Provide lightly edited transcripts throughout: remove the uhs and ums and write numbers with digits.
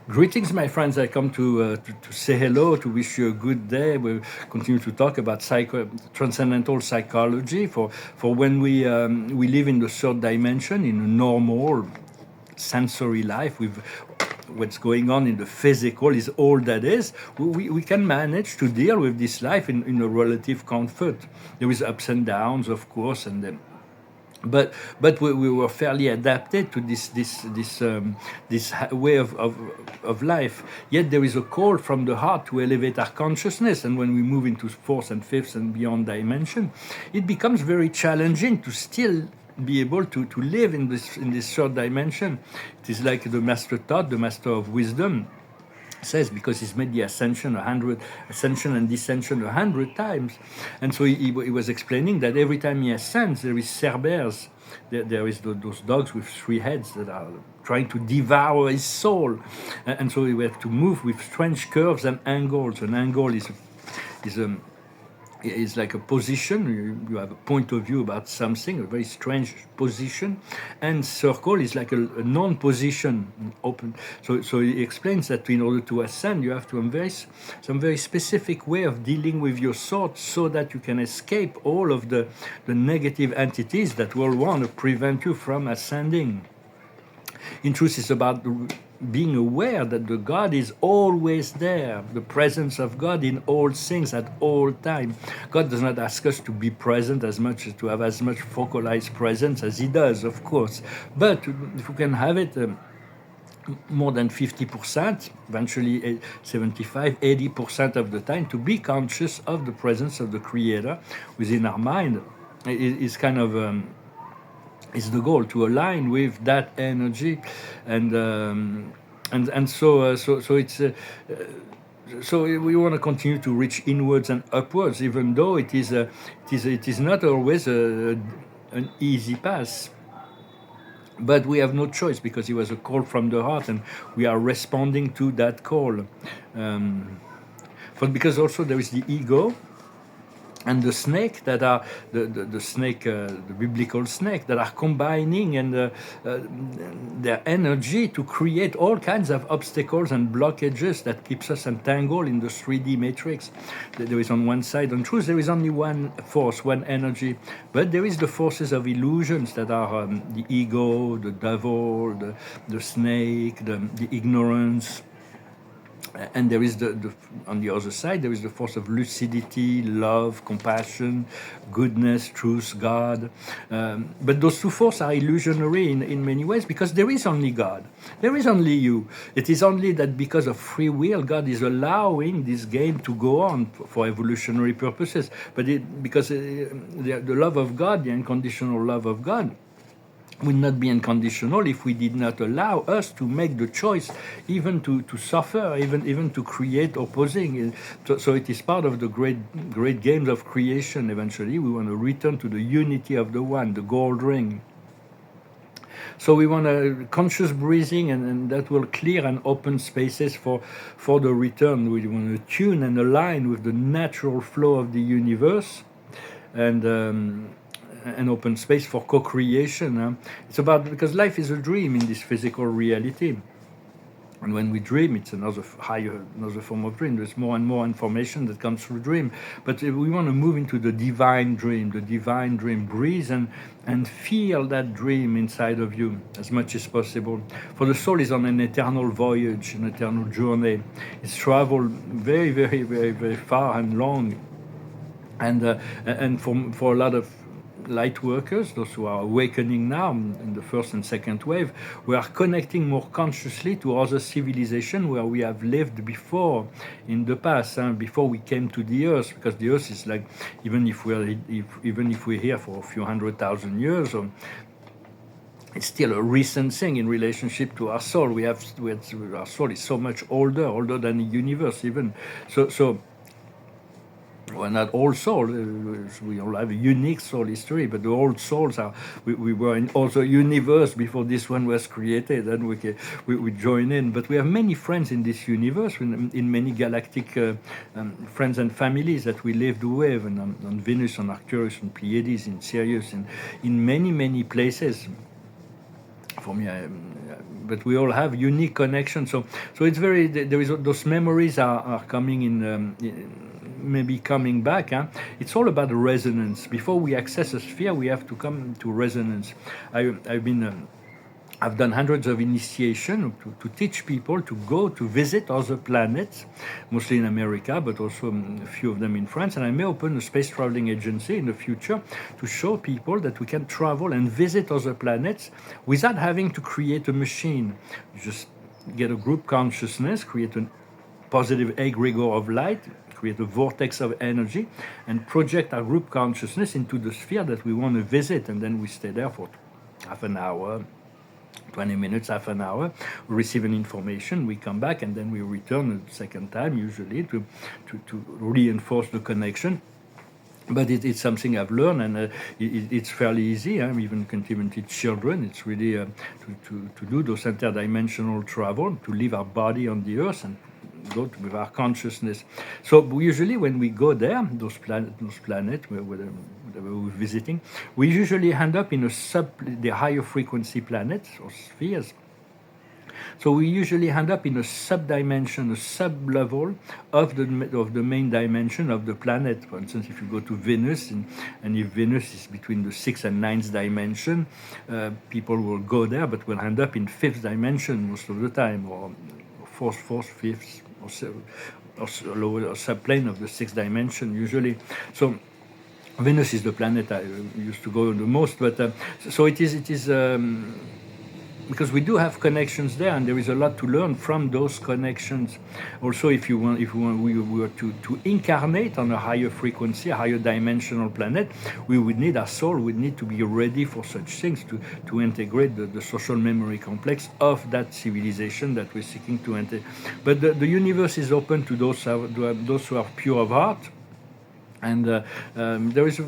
Greetings, my friends. I come to say hello, to wish you a good day. We'll continue to talk about transcendental psychology for when we live in the third dimension, in a normal sensory life with what's going on in the physical is all that is. We can manage to deal with this life in a relative comfort. There is ups and downs, of course, and then but we were fairly adapted to this way of life. Yet there is a call from the heart to elevate our consciousness, and when we move into fourth and fifth and beyond dimension, it becomes very challenging to still be able to live in this third dimension. It is like the master taught, the master of wisdom says, because he's made the ascension and descension 100 times, and so he was explaining that every time he ascends, there is Cerbers, there is those dogs with 3 heads that are trying to devour his soul, and so we have to move with strange curves and angles. An angle is like a position. You have a point of view about something, a very strange position, and circle is like a non-position, open. So he explains that in order to ascend, you have to embrace some very specific way of dealing with your thoughts, so that you can escape all of the negative entities that will want to prevent you from ascending. In truth, it's about being aware that the God is always there, the presence of God in all things at all time. God does not ask us to be present as much, to have as much focalized presence as He does, of course. But if we can have it more than 50%, eventually 75, 80% of the time, to be conscious of the presence of the Creator within our mind is kind of... is the goal, to align with that energy, and so it's so we want to continue to reach inwards and upwards, even though it is not always an easy path. But we have no choice, because it was a call from the heart, and we are responding to that call. But because also there is the ego and the snake, that are the snake, the biblical snake, that are combining and their energy to create all kinds of obstacles and blockages that keeps us entangled in the 3D matrix. There is on one side, on truth, there is only one force, one energy, but there is the forces of illusions that are the ego, the devil, the snake, the ignorance. And there is on the other side, there is the force of lucidity, love, compassion, goodness, truth, God. But those two forces are illusionary in many ways, because there is only God. There is only you. It is only that because of free will, God is allowing this game to go on for evolutionary purposes. But because the love of God, the unconditional love of God, would not be unconditional if we did not allow us to make the choice, even to suffer, even to create opposing. So it is part of the great games of creation. Eventually, we want to return to the unity of the one, the gold ring. So we want a conscious breathing, and that will clear and open spaces for the return. We want to tune and align with the natural flow of the universe, and open space for co-creation. It's about, because life is a dream in this physical reality, and when we dream, it's another form of dream. There's more and more information that comes through dream, but we want to move into the divine dream. The divine dream, breathe and feel that dream inside of you as much as possible. For the soul is on an eternal voyage, an eternal journey. It's traveled very, very, very, very far and long, and for a lot of light workers, those who are awakening now in the first and second wave, we are connecting more consciously to other civilization where we have lived before in the past, before we came to the earth, because the earth is like, even if we're here for a few 100,000 years, it's still a recent thing in relationship to our soul. Our soul is so much older than the universe even. So well, not all souls. We all have a unique soul history, but the old souls are. We were in other universe before this one was created, and we join in. But we have many friends in this universe, in many galactic friends and families that we lived with, and on Venus, on Arcturus, on Pleiades, in Sirius, in many places. For me, but we all have unique connections. So it's very, there is those memories are coming maybe coming back. It's all about the resonance. Before we access a sphere, we have to come to resonance. I've done hundreds of initiation to teach people to go to visit other planets, mostly in America, but also a few of them in France. And I may open a space traveling agency in the future to show people that we can travel and visit other planets without having to create a machine. You just get a group consciousness, create a positive egregore of light, create a vortex of energy, and project our group consciousness into the sphere that we want to visit. And then we stay there for half an hour, 20 minutes, half an hour, we receive an information, we come back, and then we return a second time, usually, to reinforce the connection. But it's something I've learned, and it's fairly easy. Even can even teach children. It's really to do those interdimensional travel, to leave our body on the earth and go with our consciousness. So usually when we go there, those planets where we're visiting, we usually end up in the higher frequency planets or spheres. So we usually end up in a sub-dimension, a sub-level of the main dimension of the planet. For instance, if you go to Venus, and if Venus is between the 6th and 9th dimension, people will go there, but will end up in 5th dimension most of the time, or 4th, 5th, or lower or subplane of the 6th dimension usually. So Venus is the planet I used to go the most, but so it is because we do have connections there, and there is a lot to learn from those connections. Also, if we were to incarnate on a higher frequency, a higher dimensional planet, we would need, our soul would need to be ready for such things, to integrate the social memory complex of that civilization that we're seeking to enter. But the universe is open to those who are pure of heart. And there is,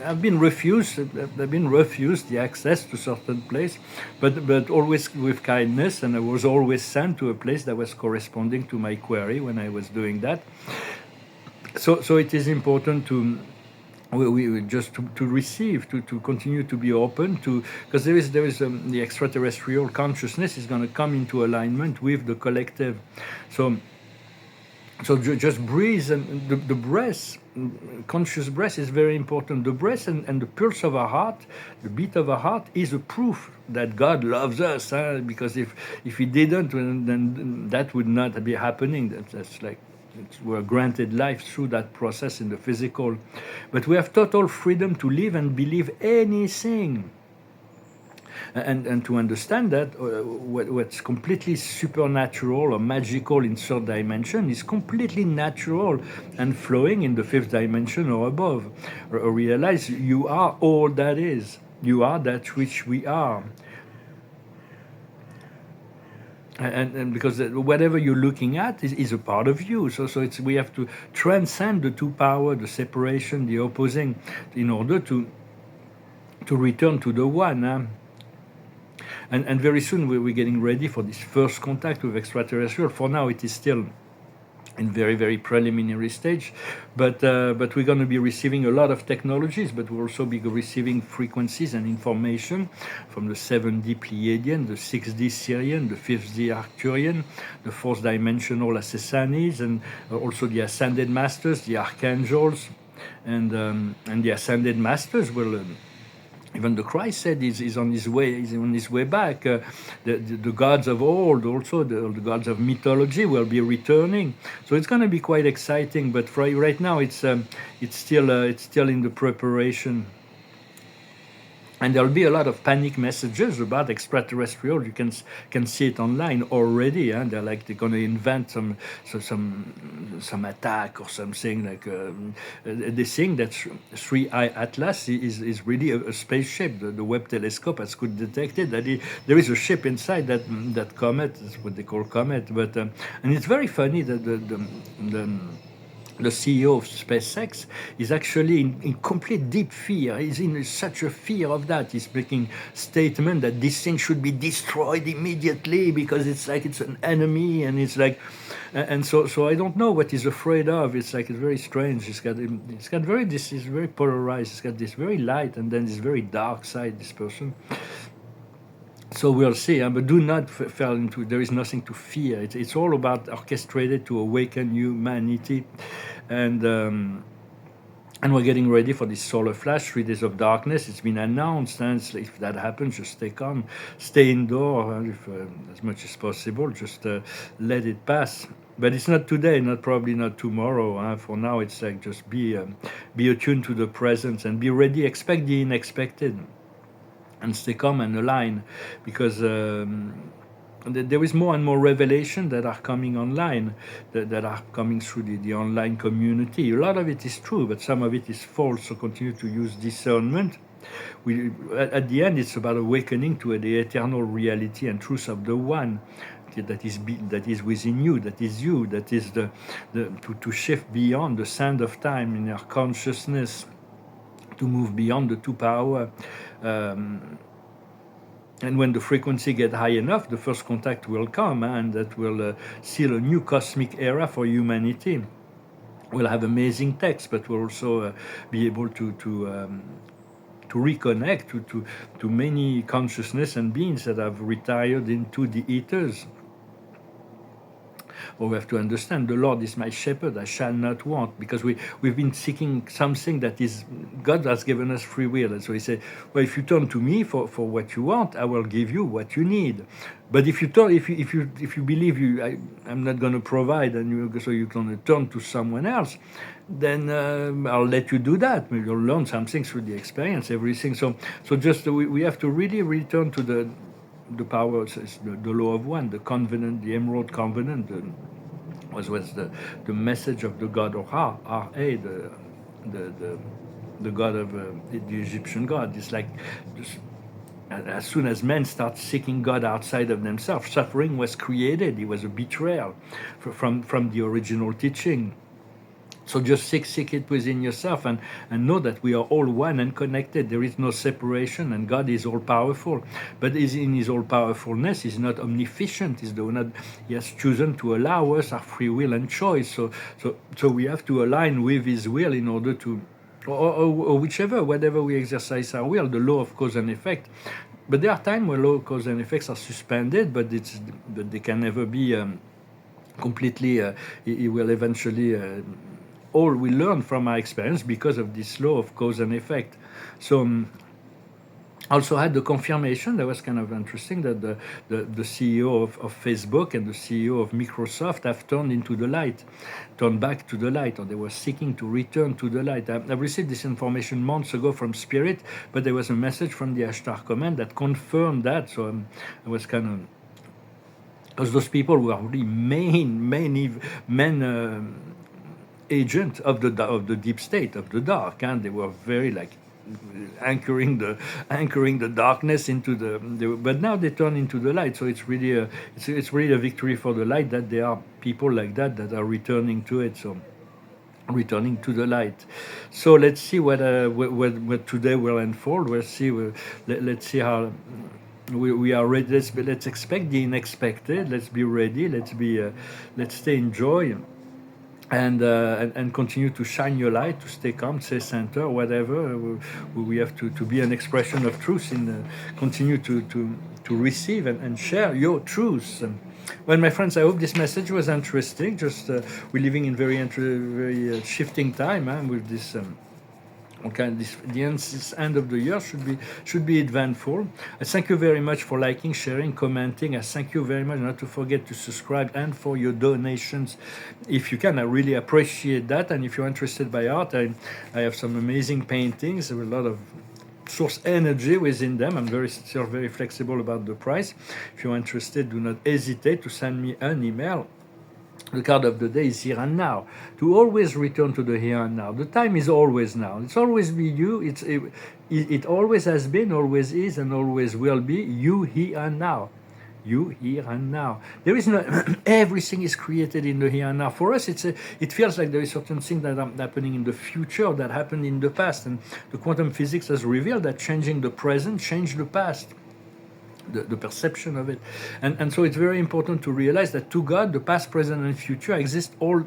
I've been refused the access to certain place, but always with kindness, and I was always sent to a place that was corresponding to my query when I was doing that. So it is important to just to receive, to continue to be open to, because there is the extraterrestrial consciousness is going to come into alignment with the collective. So just breathe, and the breath, conscious breath is very important. The breath and the pulse of our heart, the beat of our heart, is a proof that God loves us. Because if He didn't, then that would not be happening. That's like we're granted life through that process in the physical. But we have total freedom to live and believe anything. And to understand that what's completely supernatural or magical in third dimension is completely natural and flowing in the 5th dimension or above. Realize you are all that is. You are that which we are. And because whatever you're looking at is a part of you. So we have to transcend the two power, the separation, the opposing, in order to return to the one. And very soon we're getting ready for this first contact with extraterrestrial. For now, it is still in very, very preliminary stage, but we're going to be receiving a lot of technologies, but we'll also be receiving frequencies and information from the 7D Pleiadian, the 6D Sirian, the 5D Arcturian, the 4th dimensional Ascensionists, and also the Ascended Masters, the Archangels, and the Ascended Masters will. Even the Christ said is on his way back. The gods of old, also the gods of mythology, will be returning. So it's going to be quite exciting. But right now, it's still in the preparation. And there'll be a lot of panic messages about extraterrestrial. You can see it online already. They're going to invent some attack or something like. They think that 3I Atlas is really a spaceship. The Webb telescope has could detect it. That there is a ship inside that comet. That's what they call comet. But and it's very funny that the CEO of SpaceX is actually in complete deep fear. He's in such a fear of that. He's making statement that this thing should be destroyed immediately because it's like it's an enemy, and it's like, and so I don't know what he's afraid of. It's very strange. He's got this is very polarized. He's got this very light and then this very dark side. This person. So we'll see, but do not fall into. There is nothing to fear. It's all about orchestrated to awaken humanity, and. And we're getting ready for this solar flash, 3 days of darkness. It's been announced, and if that happens, just stay calm, stay indoor as much as possible. Just let it pass. But it's not today, probably not tomorrow. For now, it's like just be attuned to the present and be ready. Expect the unexpected, and stay calm and align, because. There is more and more revelation that are coming online, that are coming through the online community. A lot of it is true, but some of it is false. So continue to use discernment. At the end, it's about awakening to the eternal reality and truth of the One that is within you, that is to shift beyond the sand of time in our consciousness, to move beyond the two power. And when the frequency gets high enough, the first contact will come, and that will seal a new cosmic era for humanity. We'll have amazing texts, but we'll also be able to reconnect to many consciousness and beings that have retired into the ethers. Or we have to understand, the Lord is my shepherd, I shall not want, because we've been seeking something that is, God has given us free will. And so he said, well, if you turn to me for what you want, I will give you what you need. But if you believe I'm not going to provide, and so you're going to turn to someone else, then I'll let you do that. You'll learn something through the experience, everything. So just we have to really return to the power, the law of one, the covenant, the Emerald Covenant, was the message of the god of Ra, the god of the Egyptian god. It's like as soon as men start seeking God outside of themselves, suffering was created. It was a betrayal from the original teaching. So just seek it within yourself, and know that we are all one and connected. There is no separation, and God is all-powerful. But in His all-powerfulness, He's not omniscient. He has chosen to allow us our free will and choice. So we have to align with His will in order to, or whatever we exercise our will, the law of cause and effect. But there are times where law of cause and effects are suspended, but they can never be completely. It will eventually. All we learn from our experience because of this law of cause and effect. So also had the confirmation, that was kind of interesting, that the CEO of Facebook and the CEO of Microsoft have turned back to the light, or they were seeking to return to the light. I've received this information months ago from Spirit, but there was a message from the Ashtar Command that confirmed that. So I was kind of, because those people were really main agent of the deep state, of the dark, and they were very anchoring the darkness into but now they turn into the light. So it's really a victory for the light that there are people like that are returning to it. So returning to the light. So let's see what today will unfold. Let's see how we are ready. Let's expect the unexpected. Let's be ready. Let's stay in joy. And continue to shine your light, to stay calm, stay center, whatever. We have to be an expression of truth, continue to receive and share your truth. Well, my friends, I hope this message was interesting. Just we're living in very shifting time, with this. This end of the year should be eventful. I thank you very much for liking, sharing, commenting. I thank you very much. Not to forget to subscribe and for your donations, if you can. I really appreciate that. And if you're interested by art, I have some amazing paintings. There are a lot of source energy within them. I'm still very flexible about the price. If you're interested, do not hesitate to send me an email. The card of the day is here and now. To always return to the here and now. The time is always now. It's always be you. It always has been, always is, and always will be you here and now. You here and now. There is no everything is created in the here and now. For us, it feels like there is certain things that are happening in the future that happened in the past, and the quantum physics has revealed that changing the present changed the past. The perception of it, and so it's very important to realize that to God, the past, present, and future exist all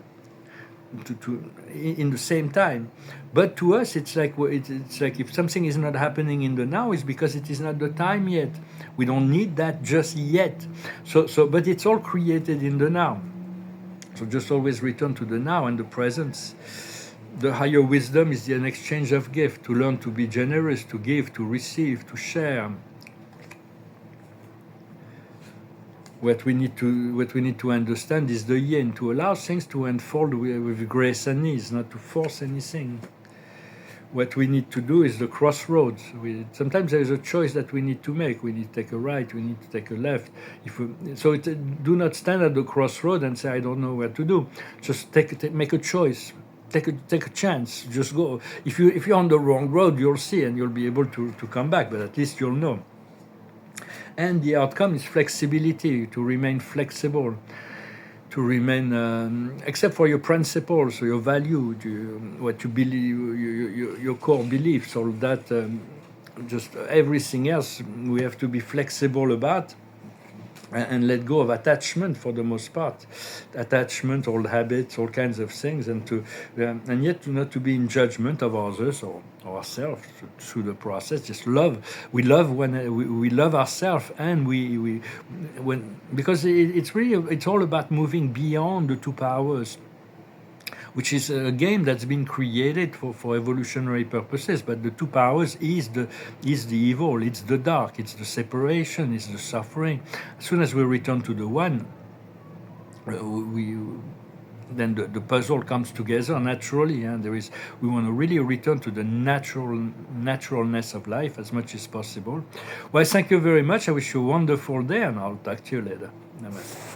in the same time. But to us, it's like it's like if something is not happening in the now, it's because it is not the time yet. We don't need that just yet. But it's all created in the now. So just always return to the now and the presence. The higher wisdom is an exchange of gift, to learn to be generous, to give, to receive, to share. What we need to understand is the yin, to allow things to unfold with grace and ease, not to force anything. What we need to do is the crossroads. Sometimes there is a choice that we need to make. We need to take a right, we need to take a left. Do not stand at the crossroad and say, I don't know what to do. Just make a choice. Take a chance. Just go. If you're on the wrong road, you'll see and you'll be able to come back, but at least you'll know. And the outcome is flexibility, to remain flexible, to remain, except for your principles, your value, what you believe, your core beliefs, all that, just everything else, we have to be flexible about and let go of attachment for the most part. Attachment, old habits, all kinds of things, and yet not to be in judgment of others or ourselves through the process. Just love. We love when we love ourselves, and because it's all about moving beyond the two powers, which is a game that's been created for evolutionary purposes. But the two powers is the evil, it's the dark, it's the separation, it's the suffering. As soon as we return to the one, then the puzzle comes together naturally, and we want to really return to the naturalness of life as much as possible. Well, thank you very much. I wish you a wonderful day, and I'll talk to you later. Namaste.